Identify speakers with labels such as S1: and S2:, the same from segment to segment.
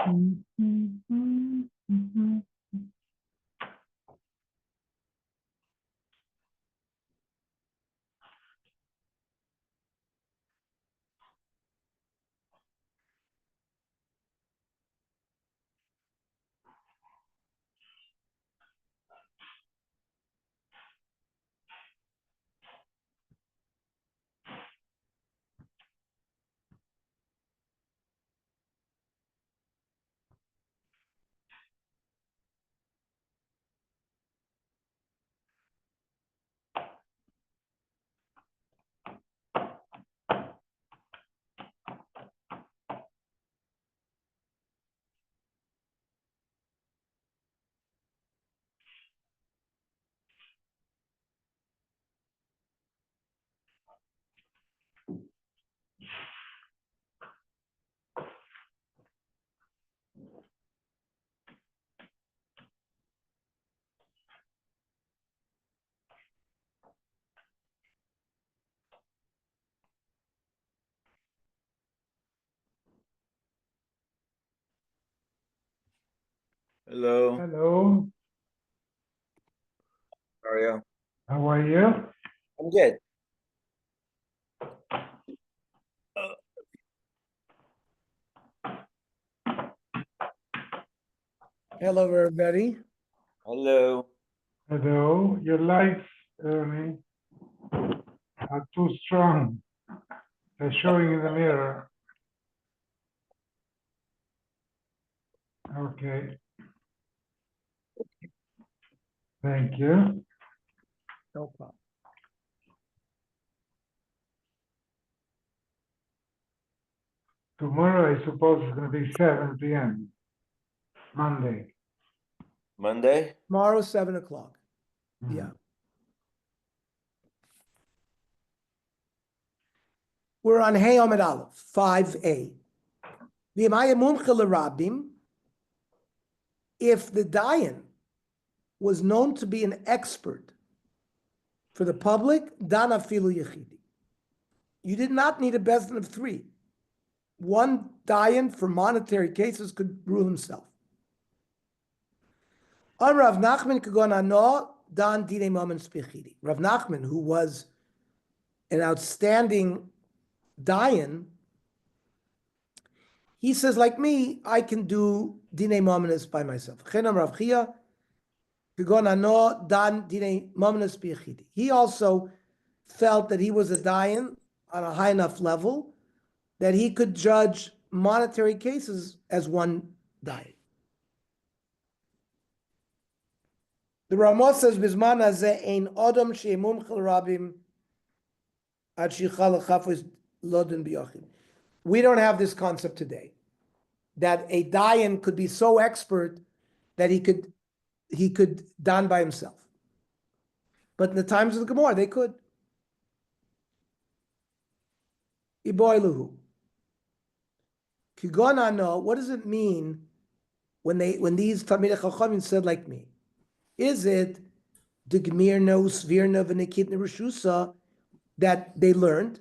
S1: Hello.
S2: Hello,
S1: How are you?
S2: how are you?
S1: I'm good.
S3: Hello, everybody.
S1: Hello.
S2: Hello, your lights, Ernie, are too strong. They're showing in the mirror. Okay. Thank you.
S3: No problem.
S2: Tomorrow, I suppose, it's going to be 7 p.m. Monday.
S1: Monday?
S3: Tomorrow, 7:00.
S2: Mhm.
S3: Yeah. We're on Hey Omid Aleph, 5a. V'imaya mumcha l'rabim, if the Dayan was known to be an expert for the public, dana filu yechidi. You did not need a bezdin of 3. One Dayan for monetary cases could rule himself. On Rav Nachman kagon ano dan dine mamen spichidi. Rav Nachman, who was an outstanding Dayan, he says, like me, I can do dine momenis by myself. Chenam Rav Chia, kagon ano dan dine momenis bichidi. He also felt that he was a Dayan on a high enough level that he could judge monetary cases as one Dayan. The Ramah says, "Bizman hazeh ein adam she'emum chel rabim ad shichal chafos lodin biyachid." We don't have this concept today, that a Dayan could be so expert that he could dan by himself. But in the times of the Gemara, they could. Iboiluhu. Kigon ano, what does it mean when these Talmidei Chachamim said like me? Is it the Gmirno, Svirna, V'Nikitna, Rishusa that they learned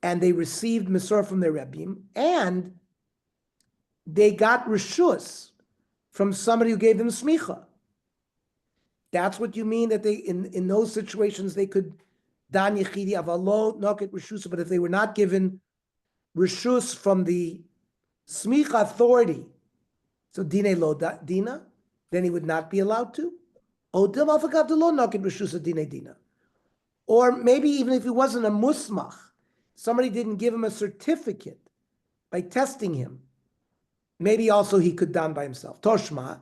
S3: and they received Mesor from their Rebbim and they got Rishus from somebody who gave them Smicha? That's what you mean, that they in those situations they could Dan Yechidi Avalo Noket Rishusa, but if they were not given Rishus from the Smicha authority, so Dine Lo Dina, then he would not be allowed to. Or maybe even if he wasn't a musmach, somebody didn't give him a certificate by testing him, maybe also he could dan by himself. Toshma,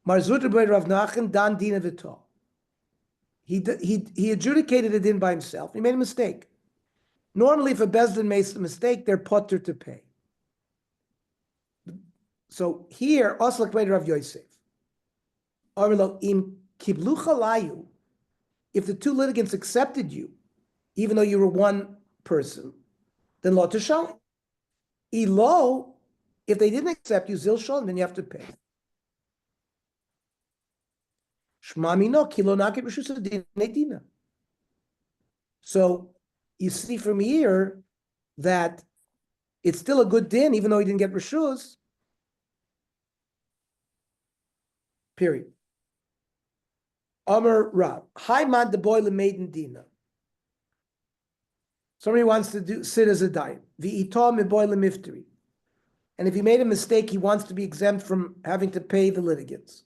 S3: Marzut Rav Nachman dan dina v'to. He adjudicated it in by himself. He made a mistake. Normally, if a bezdin makes a mistake, they're potter to pay. So here, Oslak made Rav Yosef. Im kiblucha layu. If the two litigants accepted you, even though you were one person, then lo tishal. Ilo, if they didn't accept you, zil shal, then you have to pay. Shmamino kilo nakit rishus dina. So you see from here that it's still a good din, even though he didn't get rishus, Period. Amar Rav. Hi man the boy maiden dina. Somebody wants to sit as a dayan. V'ito me boy mifteri. And if he made a mistake, he wants to be exempt from having to pay the litigants.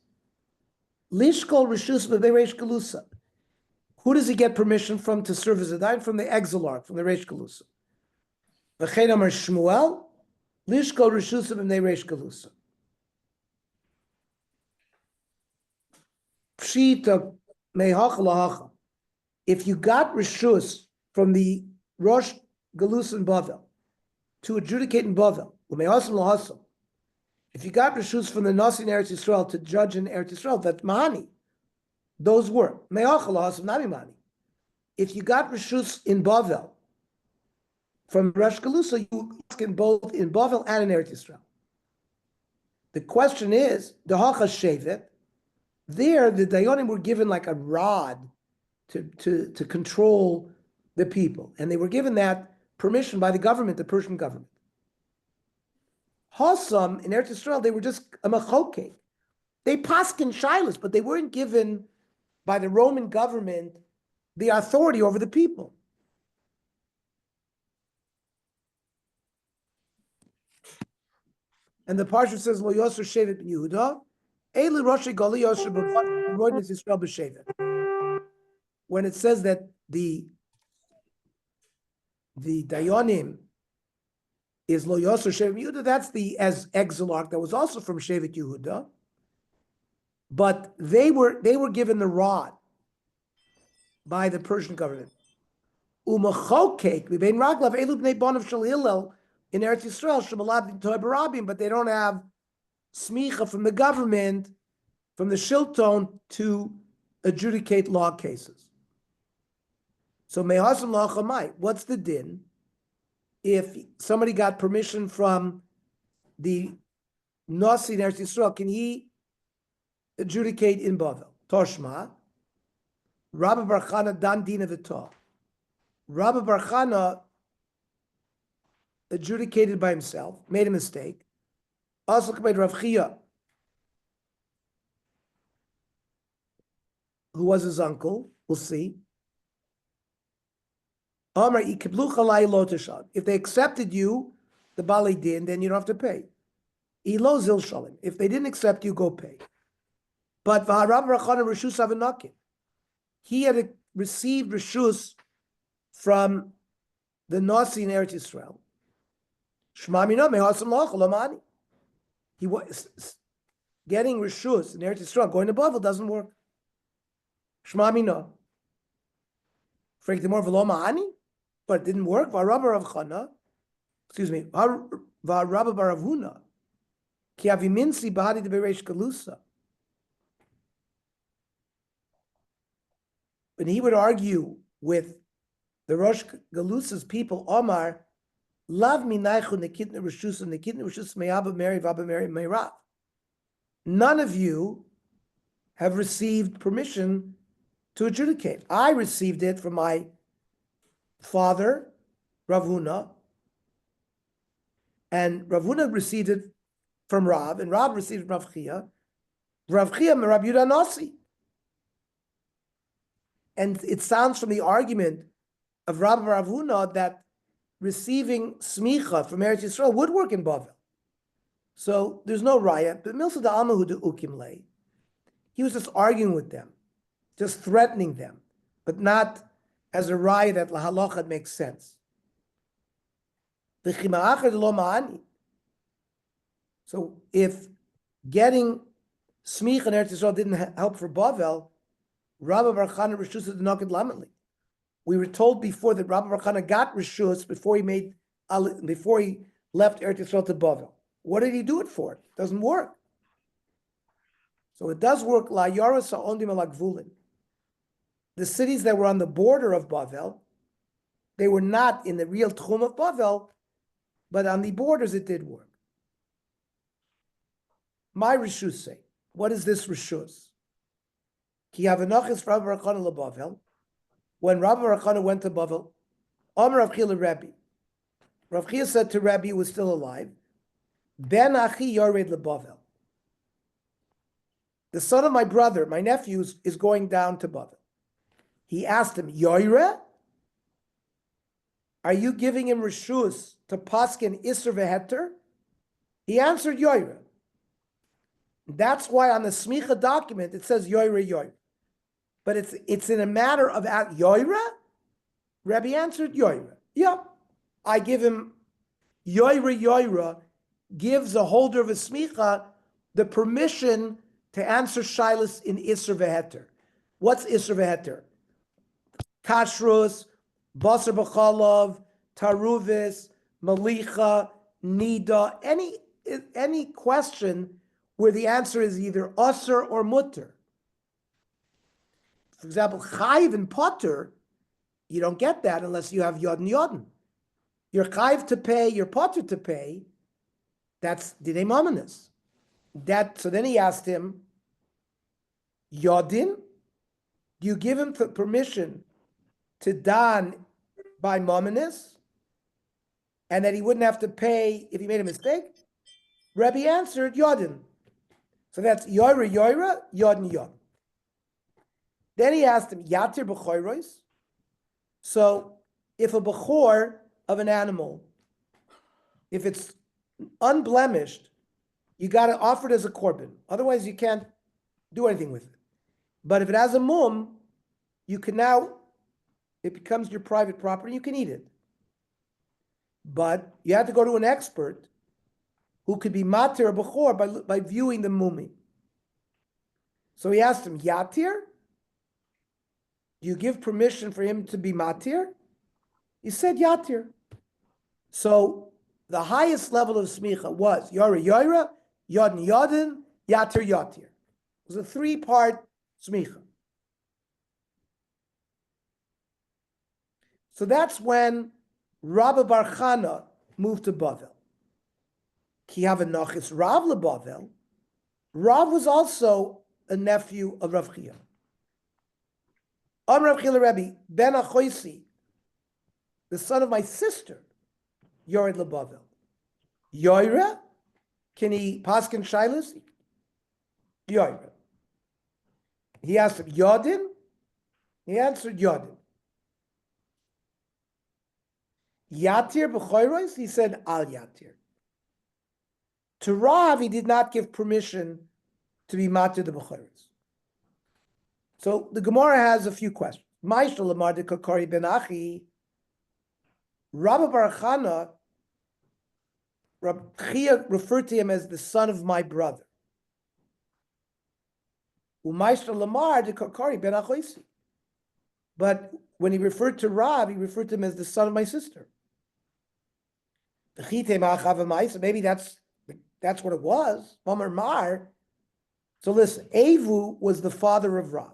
S3: Lishkol rishus bereish galusa. Who does he get permission from to serve as a dayan? From the exilarch, from the reish galusa. V'chein amar Shmuel. Lishkol rishus bereish galusa. Pshita mehach lahacha. If you got rishus from the Rosh Galus in Bavel to adjudicate in Bavel, if you got rishus from the Nasi in Eretz Yisrael to judge in Eretz Yisrael, that's mahani. Those were mehach lahasam, not mahani. If you got rishus in Bavel from Rosh Galusa, you ask in both in Bavel and in Eretz Yisrael. The question is the hacha shevet. There, the Dayanim were given like a rod to control the people. And they were given that permission by the government, the Persian government. Hassam, in Eretz Yisrael, they were just a machokek. They paskin shilas, but they weren't given by the Roman government the authority over the people. And the parsha says, Lo Yosef Shevet ben Yehuda, Eli Roshi Gali Yosef b'Roidnis Yisrael b'Shevet. When it says that the Dayanim is Lo Yosef Shevet ben Yehuda, that's the as exilarch that was also from Shevet Yehuda, but they were given the rod by the Persian government. Umachokek v'bein raglav elu bnei bonav shel Hillel in Eretz Yisrael shemalad toy barabim, but they don't have smicha from the government, from the shilton to adjudicate law cases. So mehasam lachamai. What's the din if somebody got permission from the Nasi in Eretz Yisrael? Can he adjudicate in Bavel? Toshma. Rabbi Bar Chana dan dina v'tah. Rabbi Bar Chana adjudicated by himself, made a mistake. Also made Rav Chia, who was his uncle, we'll see. If they accepted you, the Bali din, then you don't have to pay. If they didn't accept you, go pay. But he had received reshus from the Nasi in Eretz Yisrael. He was getting reshus in Eretz Yisrael, going to Bavel doesn't work. Shma mina. Frank the more v'lo ma'ani, but it didn't work. V'arabba Rav Chana, excuse me, v'arabba bar Rav Huna, ki aviminsi b'hadi debereish galusa. When he would argue with the Rosh Galusa's people, Omar, Lav minaychu nekitne reshus meyaba Mary v'aba Mary meirav. None of you have received permission to adjudicate. I received it from my father, Rav Huna, and Rav Huna received it from Rav, and Rav received it from Rav Chia, Rav Yudah Nasi. And it sounds from the argument of Rav Huna that receiving smicha from Eretz Yisrael would work in Bavel. So there's no raya, but Milsa da Amahu de Ukim Lei. He was just arguing with them, just threatening them, but not as a raya that lahalacha makes sense. So if getting smicha in Eretz Yisrael didn't help for Bavel, Rabbi Bar Chana reshus the naked lametli. We were told before that Rabbi Bar Chana got reshus before he left Eretz Yisrael to Bavel. What did he do it for? It doesn't work. So it does work. La Yaras Ondim Alagvulin. The cities that were on the border of Bavel, they were not in the real tchum of Bavel, but on the borders it did work. My reshus say, what is this reshus? Ki havanachis Rabbi Bar Chana leBavel. When Rabbi Bar Chana went to Bavel, Amar Rav Chia Rabbi. Rav Chia said to Rabbi, who was still alive, Ben Achi Yored leBavel. the son of my brother, my nephew, is going down to Bavel. He asked him, Yoire, are you giving him reshus to paskin iser veheter? He answered Yoire. That's why on the smicha document it says Yoire Yoire. But it's in a matter of at Yoire. Rabbi answered Yoire. Yeah, I give him Yoire Yoire gives a holder of a smicha the permission to answer shilas in iser veheter. What's iser veheter? Kashrus, basar b'chalav, taruvis, malicha, nida, any question where the answer is either asr or mutter. For example, chayiv and potter, you don't get that unless you have yod and yodin. You're chayiv to pay, you're potter to pay. That's dinei mamonos. So then he asked him, yodin, do you give him permission to don by mamonos, and that he wouldn't have to pay if he made a mistake? Rebbe answered, Yodin. So that's Yoira, Yoira, Yodin, Yod. Then he asked him, Yatir b'choiros? So if a bechor of an animal, if it's unblemished, you got to offer it as a korban. Otherwise, you can't do anything with it. But if it has a mum, you can now, it becomes your private property, you can eat it. But you have to go to an expert who could be matir or bechor by viewing the mummy. So he asked him, Yatir? Do you give permission for him to be matir? He said, Yatir. So the highest level of smicha was Yora Yora, Yodin Yodin, Yatir Yatir. It was a three-part smicha. So that's when Rabbi Bar Chana moved to Bavel. Ki havanachis Rav leBavel. Rav was also a nephew of Rav Chia. Rav Chia Rebbe ben Achoisi, the son of my sister, Yored leBavel. Yoira, can he paskin shilas? Yoira. He asked him, Yodin? He answered Yodin. Yatir b'choiros? He said al yatir. To Rav, he did not give permission to be matir the b'choiros. So the Gemara has a few questions. Ma'ishal lamar de kakari ben achi. Rabbi Bar Chana, Rabbi Chia referred to him as the son of my brother. U'ma'ishal lamar de kakari ben achoisi. But when he referred to Rav, he referred to him as the son of my sister. Maybe that's what it was. So listen, Evu was the father of Rav.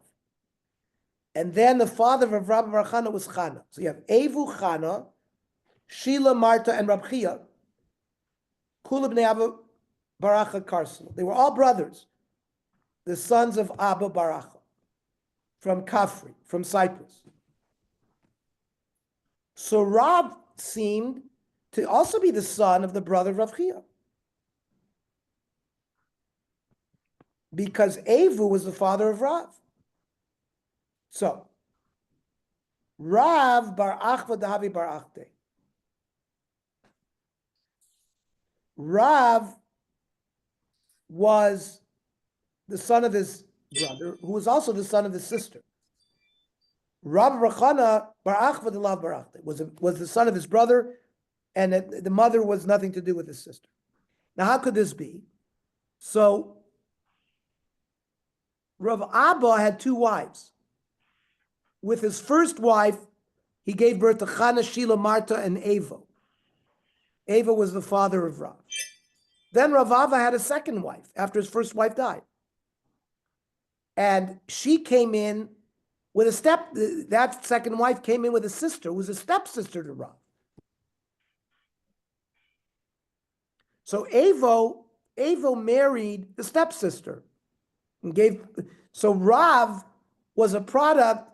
S3: And then the father of Rabbi Bar Chana was Chana. So you have Evu, Chana, Sheila, Marta, and Rab Chia. Kula b'nei Abba Baracha Karsel. They were all brothers, the sons of Abba Baracha, from Kafri, from Cyprus. So Rav seemed to also be the son of the brother of Rav Chia. Because Evu was the father of Rav. So, Rav bar Achva dahavi bar Achte. Rav was the son of his brother, who was also the son of his sister. Rav bar Chana bar Achva dahavi bar Achte was the son of his brother, and the mother was nothing to do with his sister. Now, how could this be? So, Rav Abba had two wives. With his first wife, he gave birth to Chana, Sheila, Marta, and Eva. Eva was the father of Rav. Then Rav Ava had a second wife after his first wife died. And she came in with that second wife came in with a sister who was a stepsister to Rav. So Evo married the stepsister and so Rav was a product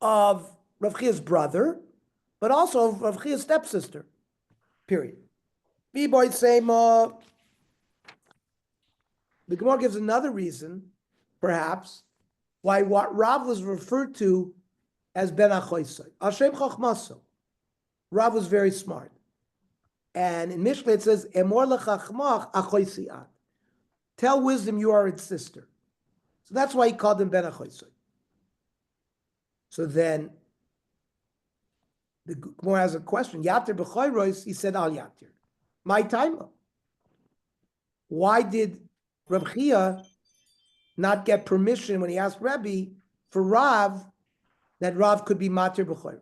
S3: of Rav Chia's brother, but also of Rav Chia's stepsister. Period. B-boy same. The Gemara gives another reason, perhaps, why what Rav was referred to as Ben Achoisai. Hashem Chachmaso. Rav was very smart. And in Mishle it says, Emor lechachmach achoisiat. Tell wisdom you are its sister. So that's why he called him Ben Achoisai. So then, the Gemara has a question. Yatir b'choyros, he said al yatir. My time. Why did Reb Chia not get permission when he asked Rebbe for Rav that Rav could be matir b'choyros?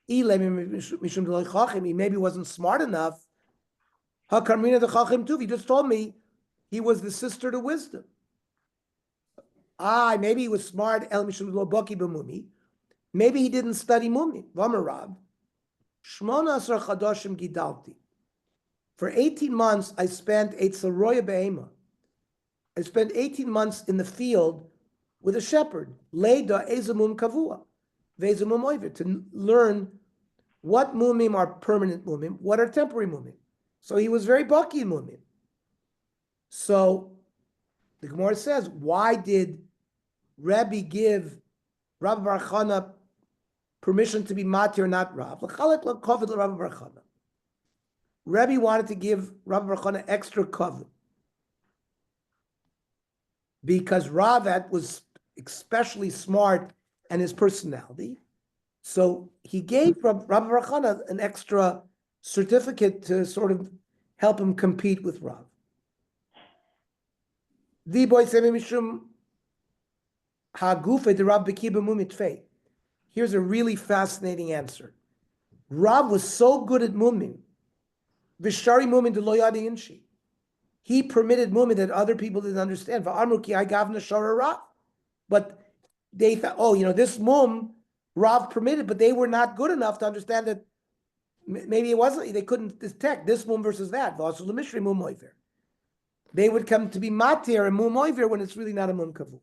S3: He maybe wasn't smart enough. He just told me he was the sister to wisdom. Maybe he was smart. Maybe he didn't study Mumi. V'amarav, Shmona Asar Chadoshim Gidalti. For 18 months, I spent Eitzel Roya Be'ema. I spent 18 months in the field with a shepherd, Leida Ezamum Kavua, Vezamum Oiver, to learn what mumim are permanent mumim, what are temporary mumim. So he was very baki in mumim. So the Gemara says, why did Rebbe give Rabbi Bar Chana permission to be matir, not Rav? Rebbe wanted to give Rabbi Bar Chana extra cover because Rav was especially smart and his personality. So he gave Rabbi Bar Chana an extra certificate to sort of help him compete with Rav. The boy mishum hagufe the Rav bekiba mumitfei. Here's a really fascinating answer. Rav was so good at mumin, v'shari mumin de lo yadi inshi. He permitted mumin that other people didn't understand. V'amru ki I gavna shara Rav. But they thought, this mum Rav permitted, but they were not good enough to understand that maybe it wasn't, they couldn't detect this mum versus that. They would come to be matir and mum oiver when it's really not a mum kavu.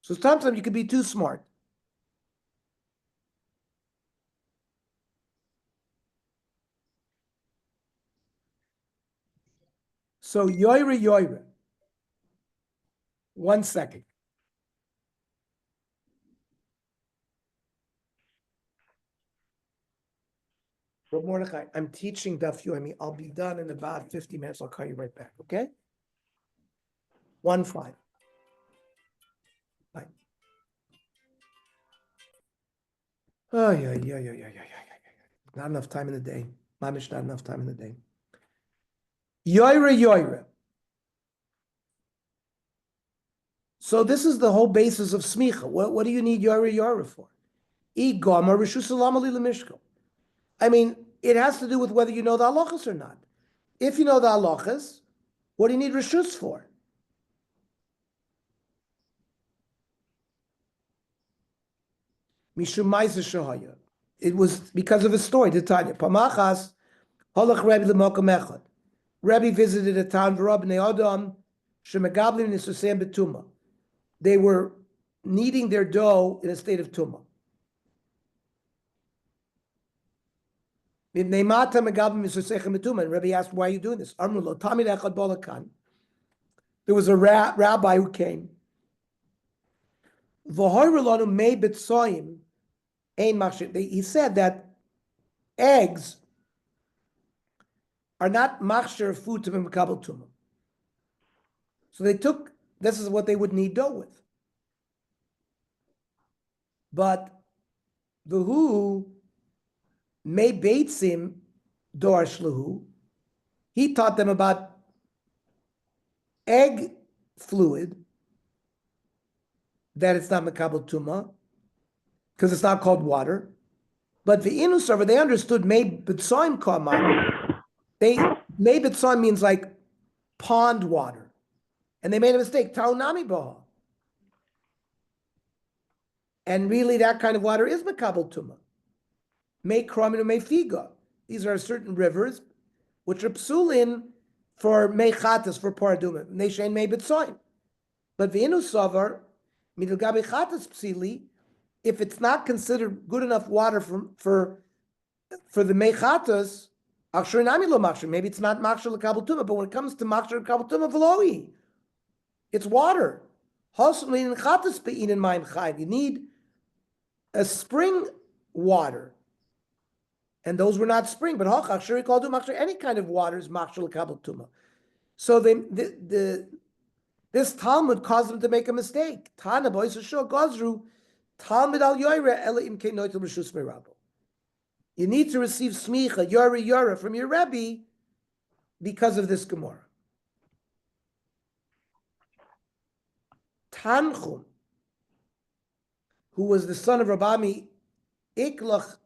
S3: So sometimes you could be too smart. So yoire. 1 second. But Mordechai, I'm teaching Daf Yomi. I'll be done in about 50 minutes. I'll call you right back, okay? 1-5. Bye. Oh, yeah. Not enough time in the day. Mamish, not enough time in the day. Yoire. So this is the whole basis of smicha. What do you need yoire for? I mean, it has to do with whether you know the halachas or not. If you know the halachas, what do you need reshus for? Mishum ma'aser shahaya. It was because of a story. Tanya Pamachas halach Rebbe l'makom echad. Rebbe visited a town v'rab bnei adam shemegablim nisusayim betuma. They were kneading their dough in a state of tumah. And Rebbe asked, why are you doing this? There was a rabbi who came. He said that eggs are not machsher food to be mekabel tumah. So this is what they would knead dough with. But the who May Beitzim Dor Shlahu, he taught them about egg fluid, that it's not Mekabel Tuma, because it's not called water. But the Inusavar, they understood May B'tsoim Kama. May B'tsoim means like pond water. And they made a mistake, Taunami Baha. And really that kind of water is Mekabel Tuma. May Kramin and May Figa. These are certain rivers which are psulin for May Chatas, for Paraduma. Neshain May B'tsoim. But V'inu Savar, Midil Gabi Chatas Psili, if it's not considered good enough water for the May Chatas, Maybe it's not makshir l'kabel tuma, but when it comes to makshir l'kabel tuma, v'loi, it's water. You need a spring water, and those were not spring. But any kind of water is makshir l'kabel tuma. So this Talmud caused them to make a mistake. Tana boys gazru Talmud al yoyre ela im keinoitel b'shus me'rabo. You need to receive smicha yora from your Rebbe because of this Gemara. Tanchum, who was the son of Rabami Iklach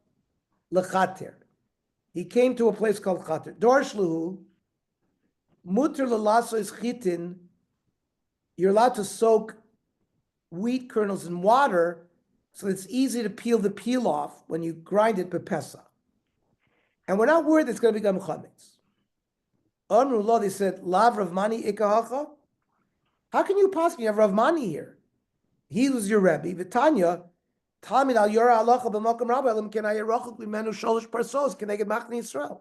S3: lechater, he came to a place called Chater. Dorshluhu muter lelaso is chitin. You're allowed to soak wheat kernels in water so it's easy to peel the peel off when you grind it bepesa. And we're not worried it's going to become chametz. Amrullah, they said, Lav Rav Mani ikahacha. How can you possibly have Rav Mani here? He was your Rebbe. Vitanya, Talmid al Yora Alacha b'Makam Rabbi Elam Kenay Yerachuk B'Menu Sholish Parsos Keneged Machni Yisrael.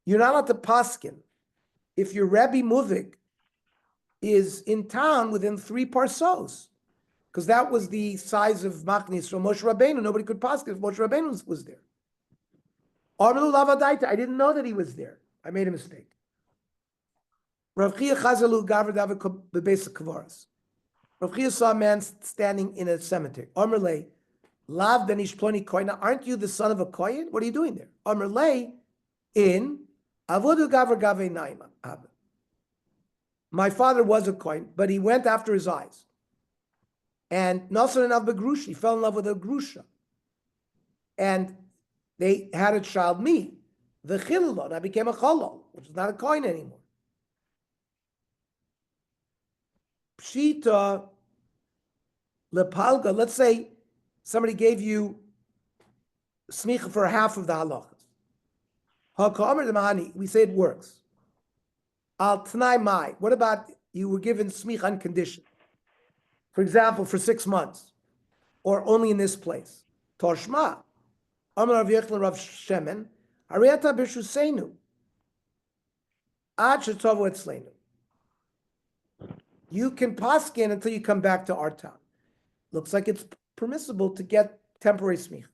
S3: You're not allowed to paskin if your Rebbe Muvik is in town within 3 parsos, because that was the size of Machni Yisrael. Moshe Rabbeinu, nobody could paskin if Moshe Rabbeinu was there. I didn't know that he was there. I made a mistake. Rav Chia Chazalu Gavra David Bebeis Kavaras. Rav Chia saw a man standing in a cemetery. Amrlei, Lav Benish Ploni Koina. Aren't you the son of a Kohen? What are you doing there? Amrlei, in Avodu Gavra Gave Naima. My father was a Kohen, but he went after his eyes. And Nasser and Begrusha, he fell in love with a Grusha. And they had a child, me, the Chilulon. I became a Cholol, which is not a Kohen anymore. Pshita lepalga. Let's say somebody gave you smicha for half of the halachas. Hakamer the mahani. We say it works. Al tnai mai. What about you were given smicha on condition? For example, for 6 months, or only in this place. Toshma. Amar Rav Yechon Rav Shemen. Ariata b'shuseinu. Ad shetovu etzleinu. You can paskin until you come back to our town. Looks like it's permissible to get temporary smicha.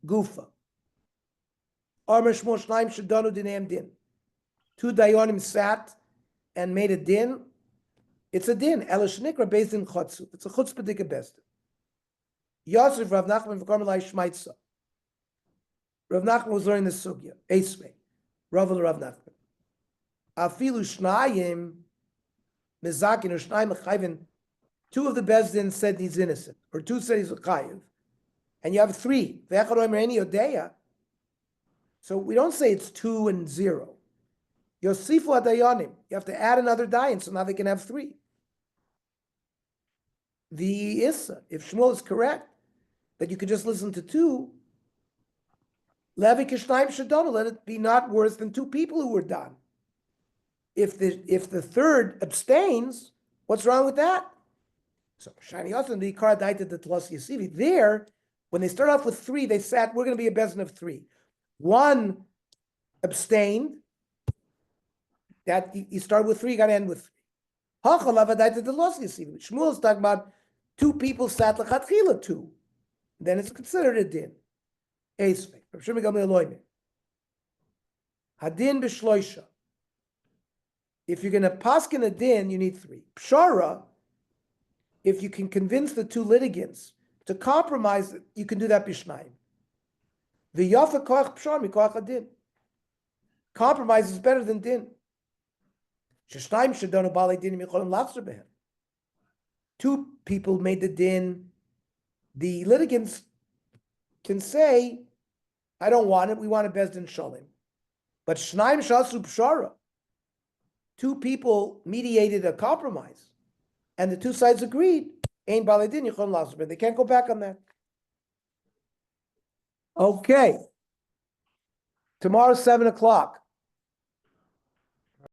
S3: Gufa. Amar Shmuel Shnaim shadanu dineim din. 2 dayonim sat and made a din. It's a din. Elishnikra based in chotzu. It's a chutzpah best. Yosef Rav Nachman v'karm lai shmaitza. Rav Nachman was learning the sugya. Esvei. Rav Nachman. Afilu shnayim. Mezakin or Shnayim Chayvin, 2 of the Bezdin said he's innocent, or 2 said he's a Chayiv, and you have 3. So we don't say it's 2 and 0. Yosifu Adayanim, you have to add another dayan, so now they can have 3. The Issa, if Shmuel is correct, that you could just listen to 2, Levi Kishnayim Shadona, let it be not worse than 2 people who were done. If the third abstains, what's wrong with that? So Shani Yosin the Ikar Daita the Tlos Yasivi. There, when they start off with 3, they said we're going to be a bezin of 3. 1 abstained. That you start with 3, you got to end with 3. Hachalava Daita the Tlos Yasivi. Shmuel is talking about 2 people sat lechatchila 2. Then it's considered a din. Esvei. Hadin b'shloisha. If you're going to paskin a din, you need 3. Pshara, if you can convince the 2 litigants to compromise, you can do that bishnayim. The yafa koach pshar mikoach adin. Compromise is better than din. Sheshnayim shadonu balei din micholim lachzer behem. 2 people made the din. The litigants can say, I don't want it, we want a bezdin shalim. But shnayim shasu pshara. 2 people mediated a compromise, and the 2 sides agreed. Ein baledin yichon lasber. They can't go back on that. Okay. Tomorrow, 7 o'clock.